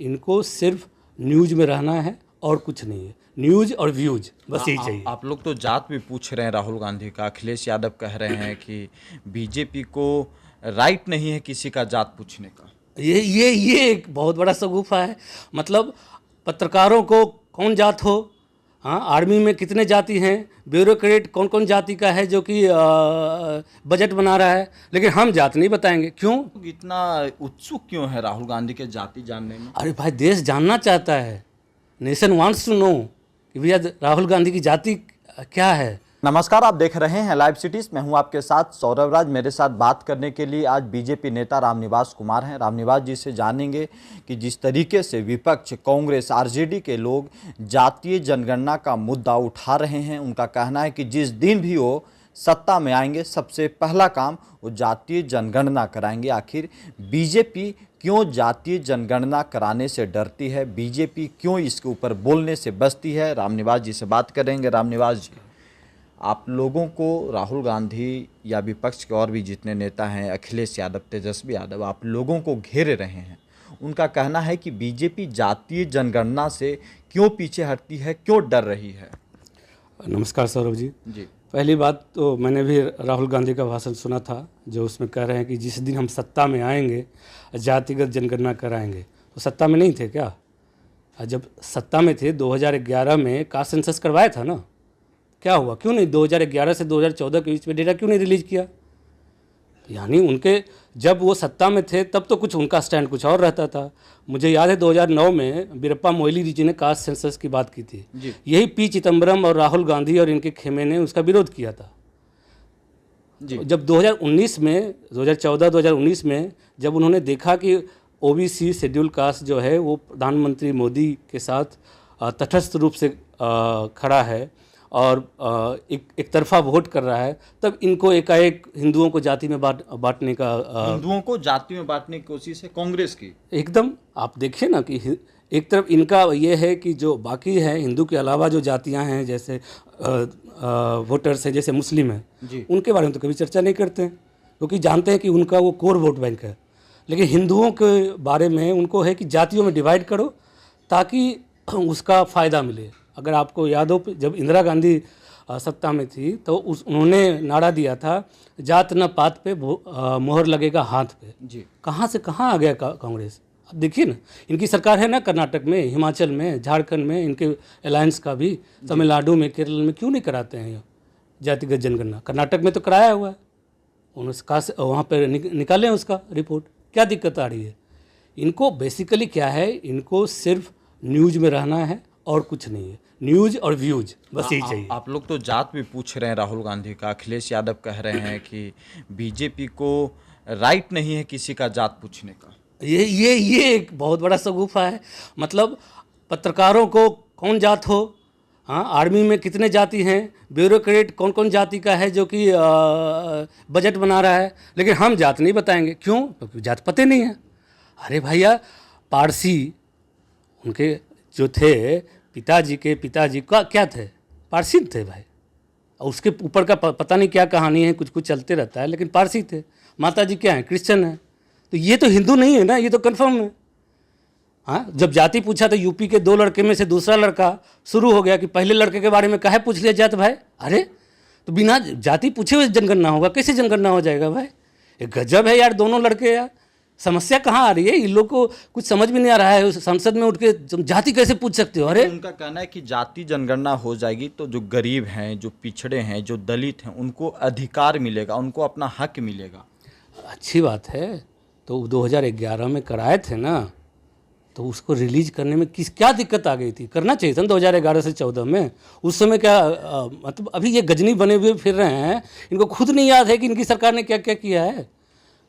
इनको सिर्फ न्यूज में रहना है और कुछ नहीं है, न्यूज और व्यूज बस यही चाहिए। आप लोग तो जात भी पूछ रहे हैं राहुल गांधी का, अखिलेश यादव कह रहे हैं कि बीजेपी को राइट नहीं है किसी का जात पूछने का। ये एक बहुत बड़ा शगुफा है। मतलब पत्रकारों को कौन जात हो, हाँ, आर्मी में कितने जाति हैं, ब्यूरोक्रेट कौन कौन जाति का है जो कि बजट बना रहा है, लेकिन हम जात नहीं बताएंगे। क्यों? इतना उत्सुक क्यों है राहुल गांधी के जाति जानने में? अरे भाई, देश जानना चाहता है, नेशन वांट्स टू नो कि भैया राहुल गांधी की जाति क्या है। नमस्कार, आप देख रहे हैं लाइव सिटीज। मैं हूं आपके साथ सौरभ राज। मेरे साथ बात करने के लिए आज बीजेपी नेता रामनिवास कुमार हैं। रामनिवास जी से जानेंगे कि जिस तरीके से विपक्ष, कांग्रेस, आरजेडी के लोग जातीय जनगणना का मुद्दा उठा रहे हैं, उनका कहना है कि जिस दिन भी वो सत्ता में आएंगे सबसे पहला काम वो जातीय जनगणना कराएंगे। आखिर बीजेपी क्यों जातीय जनगणना कराने से डरती है, बीजेपी क्यों इसके ऊपर बोलने से बचती है, रामनिवास जी से बात करेंगे। रामनिवास जी, आप लोगों को राहुल गांधी या विपक्ष के और भी जितने नेता हैं, अखिलेश यादव, तेजस्वी यादव, आप लोगों को घेरे रहे हैं। उनका कहना है कि बीजेपी जातीय जनगणना से क्यों पीछे हटती है, क्यों डर रही है? नमस्कार सौरभ जी। जी, पहली बात तो मैंने भी राहुल गांधी का भाषण सुना था, जो उसमें कह रहे हैं कि जिस दिन हम सत्ता में आएंगे जातिगत जनगणना कराएंगे। तो सत्ता में नहीं थे क्या? जब सत्ता में थे 2011 में कास्ट सेंसस करवाया था ना, क्या हुआ? क्यों नहीं 2011 से 2014 के बीच में डेटा क्यों नहीं रिलीज किया? यानी उनके जब वो सत्ता में थे तब तो कुछ उनका स्टैंड कुछ और रहता था। मुझे याद है 2009 में वीरप्पा मोइली जी ने कास्ट सेंसस की बात की थी। यही पी चिदम्बरम और राहुल गांधी और इनके खेमे ने उसका विरोध किया था जी। जब 2019 में 2014-2019 में जब उन्होंने देखा कि ओबीसी शेड्यूल कास्ट जो है वो प्रधानमंत्री मोदी के साथ तटस्थ रूप से खड़ा है और एक तरफा वोट कर रहा है, तब इनको एकाएक हिंदुओं को जाति में बांटने का हिंदुओं को जाति में बांटने की कोशिश है कांग्रेस की। एकदम आप देखिए ना कि एक तरफ इनका ये है कि जो बाकी है हिंदू के अलावा जो जातियां हैं, जैसे वोटर्स हैं, जैसे मुस्लिम हैं, उनके बारे में तो कभी चर्चा नहीं करते हैं, क्योंकि जानते हैं कि उनका वो कोर वोट बैंक है। लेकिन हिंदुओं के बारे में उनको है कि जातियों में डिवाइड करो ताकि उसका फ़ायदा मिले। अगर आपको याद हो, जब इंदिरा गांधी सत्ता में थी तो उन्होंने नारा दिया था, जात न पात पे मोहर लगेगा हाथ पे जी। कहाँ से कहाँ आ गया कांग्रेस? अब देखिए ना, इनकी सरकार है ना कर्नाटक में, हिमाचल में, झारखंड में, इनके अलायंस का भी, तमिलनाडु में, केरल में क्यों नहीं कराते हैं जातिगत जनगणना? कर्नाटक में तो कराया हुआ है, उनका वहाँ पर निकालें उसका रिपोर्ट। क्या दिक्कत आ रही है? इनको बेसिकली क्या है, इनको सिर्फ न्यूज में रहना है और कुछ नहीं है, न्यूज और व्यूज बस यही चाहिए। आप लोग तो जात भी पूछ रहे हैं राहुल गांधी का, अखिलेश यादव कह रहे हैं कि बीजेपी को राइट नहीं है किसी का जात पूछने का। ये एक बहुत बड़ा शगुफा है। मतलब पत्रकारों को कौन जात हो, हाँ, आर्मी में कितने जाति हैं, ब्यूरोक्रेट कौन कौन जाति का है जो कि बजट बना रहा है, लेकिन हम जात नहीं बताएंगे। क्यों? क्योंकि जात पते नहीं है। अरे भैया, पारसी उनके जो थे, पिताजी के पिताजी का क्या थे? पारसी थे भाई। और उसके ऊपर का पता नहीं क्या कहानी है, कुछ कुछ चलते रहता है, लेकिन पारसी थे। माताजी क्या है? क्रिश्चियन है। तो ये तो हिंदू नहीं है ना, ये तो कन्फर्म है। हाँ, जब जाति पूछा तो यूपी के 2 लड़के में से दूसरा लड़का शुरू हो गया कि पहले लड़के के बारे में काहे पूछ लिया जात भाई? अरे तो बिना जाति पूछे हुए जनगणना होगा? कैसे जनगणना हो जाएगा भाई? ये गजब है यार, दोनों लड़के यार। समस्या कहाँ आ रही है? इन लोग को कुछ समझ में नहीं आ रहा है। संसद में उठ के जाति कैसे पूछ सकते हो? अरे उनका कहना है कि जाति जनगणना हो जाएगी तो जो गरीब हैं, जो पिछड़े हैं, जो दलित हैं, उनको अधिकार मिलेगा, उनको अपना हक मिलेगा। अच्छी बात है। तो 2011 में कराए थे ना, तो उसको रिलीज करने में क्या दिक्कत आ गई थी? करना चाहिए था 2011 से 14 में। उस समय क्या मतलब अभी ये गजनी बने हुए फिर रहे हैं, इनको खुद नहीं याद है कि इनकी सरकार ने क्या क्या किया है।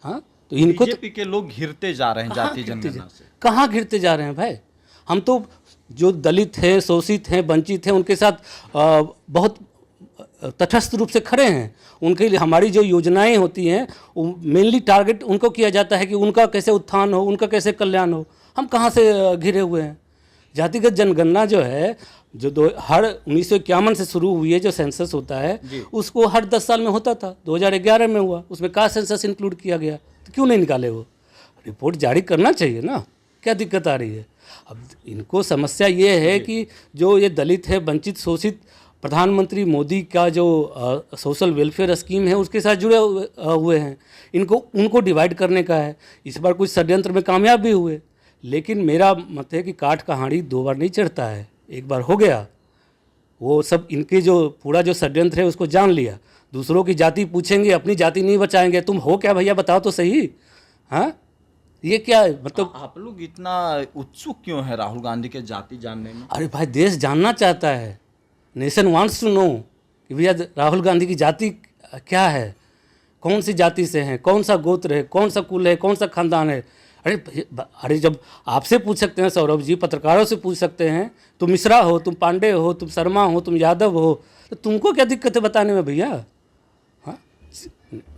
हाँ, तो इनको बीजेपी के लोग घिरते जा रहे हैं जाति जनगणना से। कहाँ घिरते जा रहे हैं भाई? हम तो जो दलित हैं, शोषित हैं, वंचित हैं, उनके साथ बहुत तटस्थ रूप से खड़े हैं। उनके लिए हमारी जो योजनाएं होती हैं वो मेनली टारगेट उनको किया जाता है कि उनका कैसे उत्थान हो, उनका कैसे कल्याण हो। हम कहाँ से घिरे हुए हैं? जातिगत जनगणना जो है, जो हर 1951 से शुरू हुई है, जो सेंसस होता है उसको हर 10 साल में होता था। 2011 में हुआ, उसमें कास्ट सेंसस इंक्लूड किया गया। तो क्यों नहीं निकाले? वो रिपोर्ट जारी करना चाहिए ना, क्या दिक्कत आ रही है? अब इनको समस्या ये है कि जो ये दलित है, वंचित, शोषित, प्रधानमंत्री मोदी का जो सोशल वेलफेयर स्कीम है उसके साथ जुड़े हुए हैं, इनको उनको डिवाइड करने का है। इस बार कुछ षड्यंत्र में कामयाब भी हुए, लेकिन मेरा मत है कि काठ का हांडी 2 बार नहीं चढ़ता है, एक बार हो गया वो सब, इनके जो पूरा जो षड्यंत्र है उसको जान लिया। दूसरों की जाति पूछेंगे, अपनी जाति नहीं बचाएंगे। तुम हो क्या भैया, बताओ तो सही। हाँ, ये क्या है मतलब? आप लोग इतना उत्सुक क्यों है राहुल गांधी के जाति जानने में? अरे भाई, देश जानना चाहता है, नेशन वांट्स टू नो कि भैया राहुल गांधी की जाति क्या है, कौन सी जाति से हैं, कौन सा गोत्र है, कौन सा कुल है, कौन सा खानदान है। अरे जब आपसे पूछ सकते हैं सौरभ जी, पत्रकारों से पूछ सकते हैं, तुम मिश्रा हो, तुम पांडे हो, तुम शर्मा हो, तुम यादव हो, तो तुमको क्या दिक्कत है बताने में भैया? हाँ,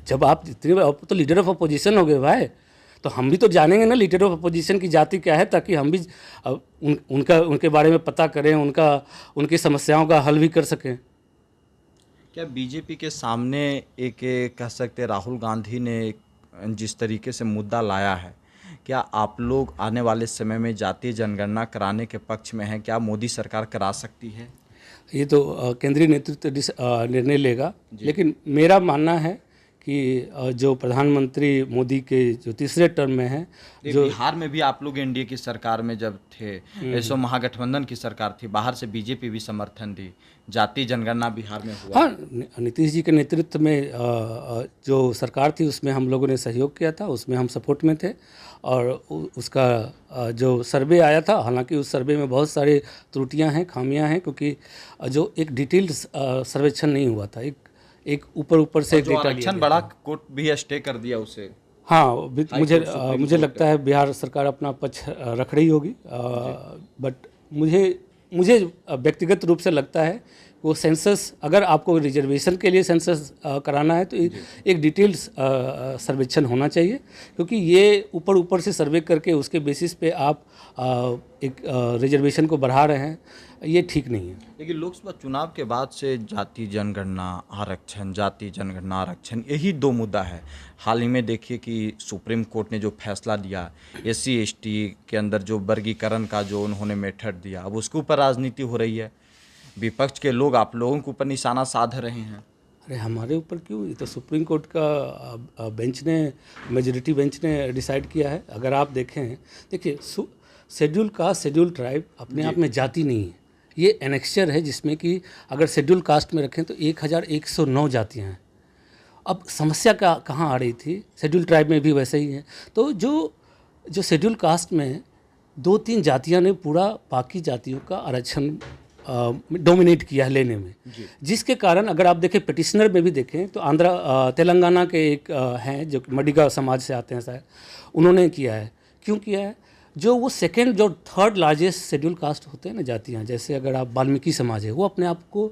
जब आप आप तो लीडर ऑफ अपोजिशन हो गए भाई, तो हम भी तो जानेंगे ना लीडर ऑफ अपोजिशन की जाति क्या है, ताकि हम भी उनके बारे में पता करें, उनकी समस्याओं का हल भी कर सकें। क्या बीजेपी के सामने एक कह सकते राहुल गांधी ने जिस तरीके से मुद्दा लाया है, क्या आप लोग आने वाले समय में जातीय जनगणना कराने के पक्ष में हैं? क्या मोदी सरकार करा सकती है? ये तो केंद्रीय नेतृत्व निर्णय लेगा, लेकिन मेरा मानना है कि जो प्रधानमंत्री मोदी के जो तीसरे टर्म में है, जो बिहार में भी आप लोग एनडीए की सरकार में जब थे, ऐसो महागठबंधन की सरकार थी, बाहर से बीजेपी भी समर्थन दी, जातीय जनगणना बिहार में हुआ। हाँ, नीतीश जी के नेतृत्व में जो सरकार थी उसमें हम लोगों ने सहयोग किया था, उसमें हम सपोर्ट में थे। और उसका जो सर्वे आया था, हालांकि उस सर्वे में बहुत सारी त्रुटियां हैं, खामियां हैं, क्योंकि जो एक डिटेल्ड सर्वेक्षण नहीं हुआ था, एक ऊपर से डेटा लिया आरक्षण बड़ा कोर्ट भी स्टे कर दिया उसे। हाँ, मुझे लगता है बिहार सरकार अपना पक्ष रख रही होगी, बट मुझे व्यक्तिगत रूप से लगता है वो सेंसस, अगर आपको रिजर्वेशन के लिए सेंसस कराना है तो एक डिटेल्ड सर्वेक्षण होना चाहिए, क्योंकि ये ऊपर से सर्वे करके उसके बेसिस पे आप एक रिजर्वेशन को बढ़ा रहे हैं, ये ठीक नहीं है। लेकिन लोकसभा चुनाव के बाद से जाति जनगणना आरक्षण यही 2 मुद्दा है। हाल ही में देखिए कि सुप्रीम कोर्ट ने जो फैसला दिया, SC ST के अंदर जो वर्गीकरण का जो उन्होंने मेथड दिया, अब उसके ऊपर राजनीति हो रही है। विपक्ष के लोग आप लोगों के ऊपर निशाना साध रहे हैं। अरे हमारे ऊपर क्यों, ये तो सुप्रीम कोर्ट का बेंच ने, मेजॉरिटी बेंच ने डिसाइड किया है। अगर आप देखिए शेड्यूल कास्ट, शेड्यूल ट्राइब अपने आप में जाति नहीं है, ये एनेक्चर है, जिसमें कि अगर शेड्यूल कास्ट में रखें तो 1109 जातियाँ हैं। अब समस्या कहाँ आ रही थी, शेड्यूल ट्राइब में भी वैसे ही है। तो जो शेड्यूल कास्ट में 2-3 जातियाँ ने पूरा बाकी जातियों का आरक्षण डोमिनेट किया है लेने में, जिसके कारण अगर आप देखें पिटिशनर में भी देखें तो तेलंगाना के एक हैं जो मडिगा समाज से आते हैं शायद, उन्होंने किया है। क्यों किया है? जो वो सेकंड जो थर्ड लार्जेस्ट शेड्यूल कास्ट होते हैं ना जातियाँ, जैसे अगर आप वाल्मीकि समाज है, वो अपने आप को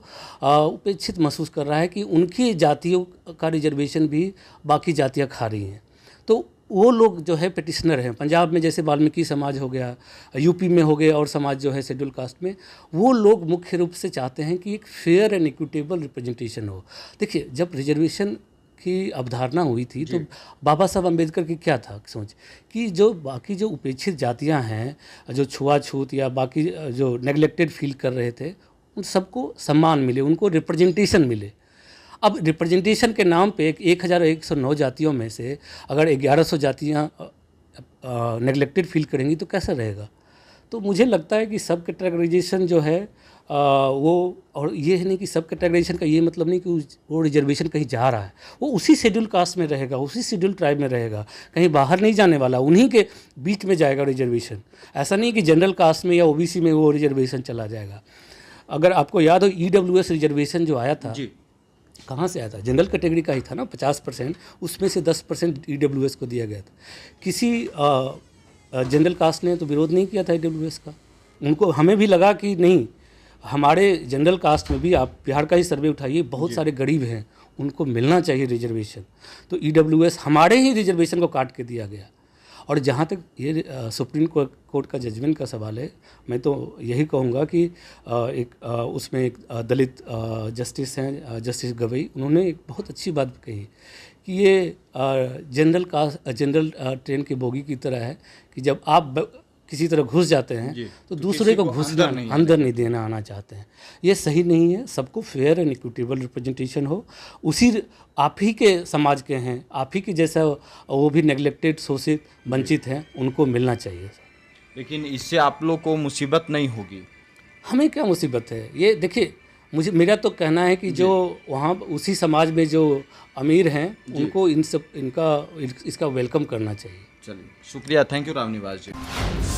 उपेक्षित महसूस कर रहा है कि उनकी जातियों का रिजर्वेशन भी बाकी जातियाँ खा रही हैं। तो वो लोग जो है पिटिशनर हैं, पंजाब में जैसे वाल्मीकि समाज हो गया, यूपी में हो गए और समाज जो है शेड्यूल कास्ट में, वो लोग मुख्य रूप से चाहते हैं कि एक फेयर एंड इक्विटेबल रिप्रेजेंटेशन हो। देखिए, जब रिजर्वेशन की अवधारणा हुई थी तो बाबा साहब अम्बेडकर की क्या था सोच, कि जो बाकी जो उपेक्षित जातियां हैं, जो छुआछूत या बाकी जो नेग्लेक्टेड फील कर रहे थे, उन सबको सम्मान मिले, उनको रिप्रेजेंटेशन मिले। अब रिप्रेजेंटेशन के नाम पे 1109 जातियों में से अगर 1100 जातियाँ नेग्लेक्टेड फील करेंगी तो कैसा रहेगा? तो मुझे लगता है कि सब कैटेगराइजेशन जो है वो, और ये है नहीं कि सब कैटेगराइजेशन का ये मतलब नहीं कि वो रिजर्वेशन कहीं जा रहा है, वो उसी शेड्यूल कास्ट में रहेगा, उसी शेड्यूल ट्राइब में रहेगा, कहीं बाहर नहीं जाने वाला, उन्हीं के बीच में जाएगा रिजर्वेशन। ऐसा नहीं कि जनरल कास्ट में या OBC में वो रिजर्वेशन चला जाएगा। अगर आपको याद हो EWS रिजर्वेशन जो आया था जी, कहाँ से आया था? जनरल कैटेगरी का ही था ना, 50%, उसमें से 10% EWS को दिया गया था। किसी जनरल कास्ट ने तो विरोध नहीं किया था EWS का। उनको, हमें भी लगा कि नहीं, हमारे जनरल कास्ट में भी, आप बिहार का ही सर्वे उठाइए, बहुत सारे गरीब हैं, उनको मिलना चाहिए रिजर्वेशन। तो EWS हमारे ही रिजर्वेशन को काट के दिया गया। और जहाँ तक ये सुप्रीम कोर्ट का जजमेंट का सवाल है, मैं तो यही कहूँगा कि उसमें एक दलित जस्टिस हैं, जस्टिस गवई, उन्होंने एक बहुत अच्छी बात कही कि ये जनरल ट्रेन के बोगी की तरह है कि जब आप किसी तरह घुस जाते हैं जी। तो तो दूसरे किसी को को घुसना अंदर नहीं देना आना चाहते हैं। ये सही नहीं है। सबको फेयर एंड इक्विटेबल रिप्रेजेंटेशन हो। उसी आप ही के समाज के हैं, आप ही के जैसा वो भी नेग्लेक्टेड, शोषित, वंचित हैं, उनको मिलना चाहिए। लेकिन इससे आप लोग को मुसीबत नहीं होगी? हमें क्या मुसीबत है? ये देखिए, मुझे मेरा तो कहना है कि जो वहाँ उसी समाज में जो अमीर हैं उनको इसका वेलकम करना चाहिए। चलिए, शुक्रिया, थैंक यू रामनिवास जी।